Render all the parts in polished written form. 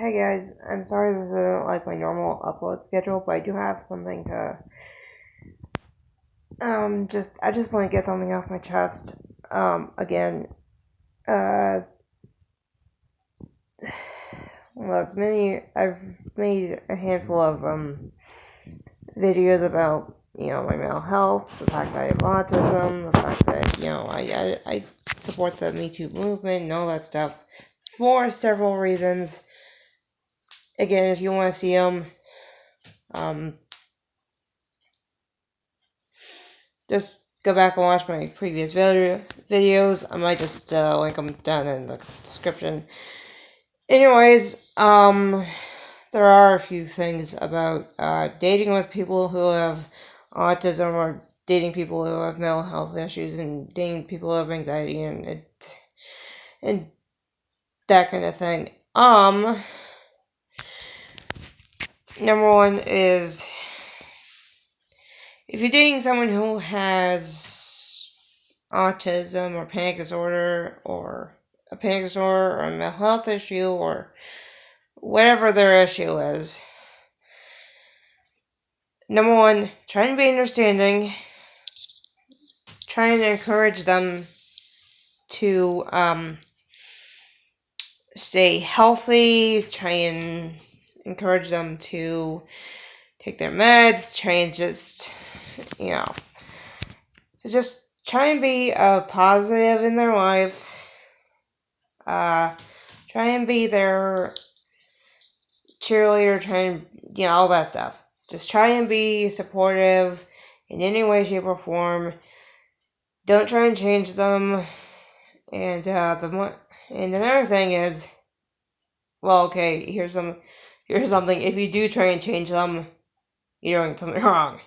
Hey guys, I'm sorry this isn't like my normal upload schedule, but I do have something to I just want to get something off my chest. Again, uh look, I've made a handful of videos about my mental health, the fact that I have autism, the fact that I support the Me Too movement and all that stuff for several reasons. Again, if you want to see them, um, just go back and watch my previous videos. I might just link them down in the description. Anyways, there are a few things about dating with people who have autism, or dating people who have mental health issues, and dating people who have anxiety and that kind of thing. Number one is, if you're dating someone who has autism or panic disorder, or a panic disorder, or a mental health issue, or whatever their issue is, number one, try and be understanding. Try and encourage them to stay healthy. Try and encourage them to take their meds. Try and just, so just try and be positive in their life. Try and be their cheerleader. Try and, all that stuff. Just try and be supportive in any way, shape, or form. Don't try and change them. And another thing is, well, okay, here's something. If you do try and change them, you're doing something wrong.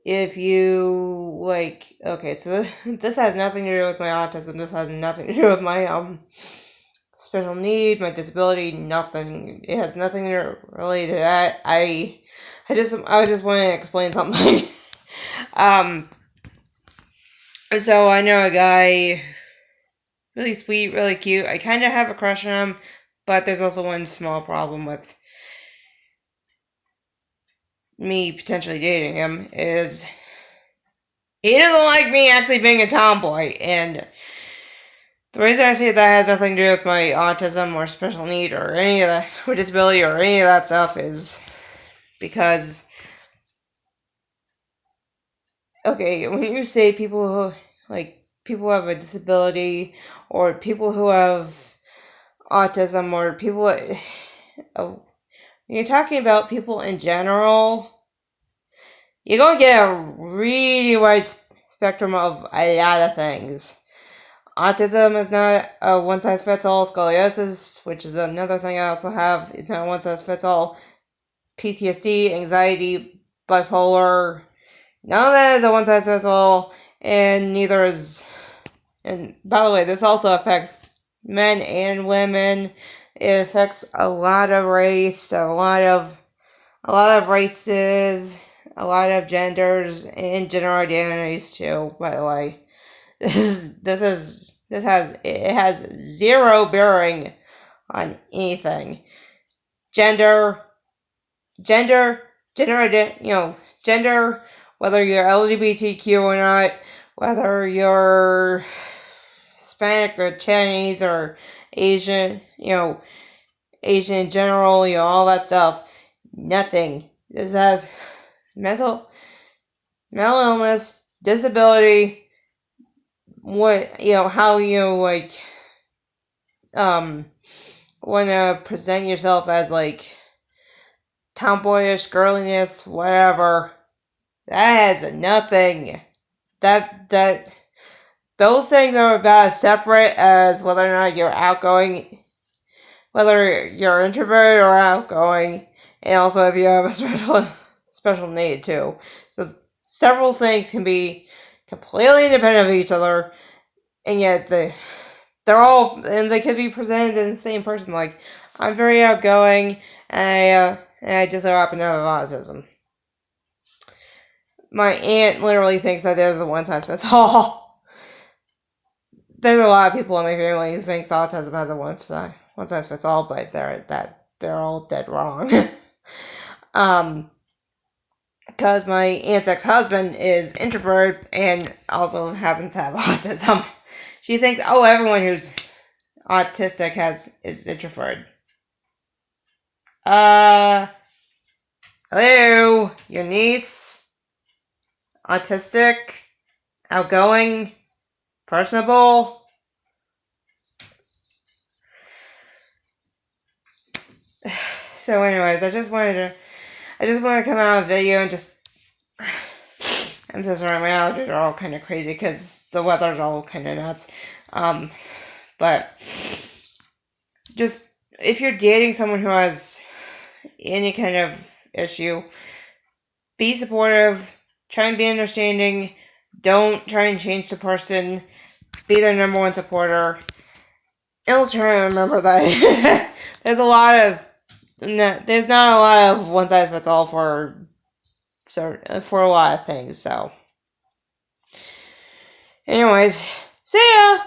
If you okay, so this has nothing to do with my autism. This has nothing to do with my special need, my disability. Nothing. It has nothing to relate to that. I just want to explain something. So I know a guy, really sweet, really cute. I kind of have a crush on him, but there's also one small problem with me potentially dating him, is he doesn't like me actually being a tomboy. And the reason I say that has nothing to do with my autism or special need or any of that, or disability or any of that stuff, is because, okay, when you say people who have a disability, or people who have autism, or people, when you're talking about people in general, you're going to get a really wide spectrum of a lot of things. Autism is not a one-size-fits-all. Scoliosis, which is another thing I also have, is not one-size-fits-all. PTSD, anxiety, bipolar, none of that is a one-size-fits-all, and neither is... And by the way, this also affects men and women. It affects a lot of race, a lot of races, a lot of genders, and gender identities too, by the way. It has zero bearing on anything. Gender, whether you're LGBTQ or not, whether you're Hispanic or Chinese or Asian, Asian in general, all that stuff. Nothing. This has mental illness, disability, how want to present yourself as tomboyish, girliness, whatever. That has nothing. Those things are about as separate as whether or not you're outgoing, whether you're introverted or outgoing, and also if you have a special need too. So several things can be completely independent of each other, and yet they can be presented in the same person. Like, I'm very outgoing, and I just so happen to have autism. My aunt literally thinks that there's a one-size-fits-all. There's a lot of people in my family who thinks autism has a one-size-fits-all, but they're all dead wrong. Because my aunt's ex-husband is introvert and also happens to have autism. She thinks, oh, everyone who's autistic is introvert. Hello, your niece, autistic, outgoing, personable. So, anyways, I just wanted to come out of a video and just. I'm so sorry, my allergies are all kind of crazy because the weather's all kind of nuts. But just if you're dating someone who has any kind of issue, be supportive, try and be understanding, don't try and change the person, be their number one supporter. And let's try and remember that there's not a lot of one size fits all for a lot of things. So, anyways, see ya.